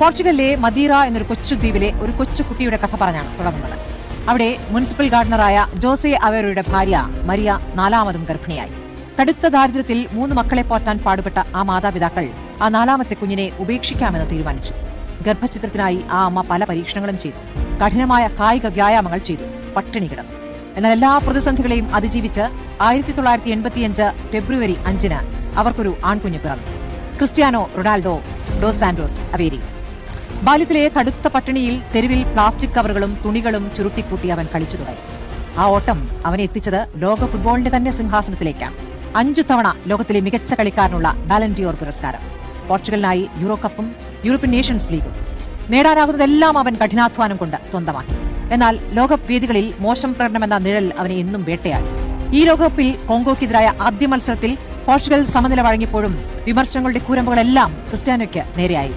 പോർച്ചുഗലിലെ മദീറ എന്നൊരു കൊച്ചുദ്വീപിലെ ഒരു കൊച്ചുകുട്ടിയുടെ കഥ പറഞ്ഞാണ് തുടങ്ങുന്നത്. അവിടെ മുനിസിപ്പൽ ഗാർഡനറായ ജോസെ അവേറോയുടെ ഭാര്യ മരിയ 4ാമതും ഗർഭിണിയായി. കടുത്ത ദാരിദ്ര്യത്തിൽ 3 മക്കളെ പോറ്റാൻ പാടുപെട്ട ആ മാതാപിതാക്കൾ ആ 4ാമത്തെ കുഞ്ഞിനെ ഉപേക്ഷിക്കാമെന്ന് തീരുമാനിച്ചു. ഗർഭചിത്രത്തിനായി ആ അമ്മ പല പരീക്ഷണങ്ങളും ചെയ്തു. കഠിനമായ കായിക വ്യായാമങ്ങൾ ചെയ്തു. പട്ടിണി കിടന്നു. എന്നാൽ എല്ലാ പ്രതിസന്ധികളെയും അതിജീവിച്ച് 1985 ഫെബ്രുവരി 5 അവർക്കൊരു ആൺകുഞ്ഞ് പിറന്നു. Cristiano Ronaldo dos Santos Aveiro. ബാല്യത്തിലെ കടുത്ത പട്ടിണിയിൽ തെരുവിൽ പ്ലാസ്റ്റിക് കവറുകളും തുണികളും ചുരുട്ടിക്കൂട്ടി അവൻ കളിച്ചു തുടങ്ങി. ആ ഓട്ടം അവനെ എത്തിച്ചത് ലോക ഫുട്ബോളിന്റെ തന്നെ സിംഹാസനത്തിലേക്കാണ്. 5 തവണ ലോകത്തിലെ മികച്ച കളിക്കാരനുള്ള ബാലൻ ഡി ഓർ പുരസ്കാരം, പോർച്ചുഗലിനായി യൂറോ കപ്പും യൂറോപ്യൻ നേഷൻസ് ലീഗും. നേടാനാകുന്നതെല്ലാം അവൻ കഠിനാധ്വാനം കൊണ്ട് സ്വന്തമാക്കി. എന്നാൽ ലോകകപ്പ് വേദികളിൽ മോശം പ്രകടനമെന്ന നിഴൽ അവനെ എന്നും വേട്ടയാടി. ഈ ലോകകപ്പിൽ കോങ്കോയ്ക്കെതിരായ ആദ്യ മത്സരത്തിൽ പോർച്ചുഗൽ സമനില വഴങ്ങിയപ്പോഴും വിമർശനങ്ങളുടെ കൂരമ്പുകളെല്ലാം ക്രിസ്ത്യാനോയ്ക്ക് നേരെയായി.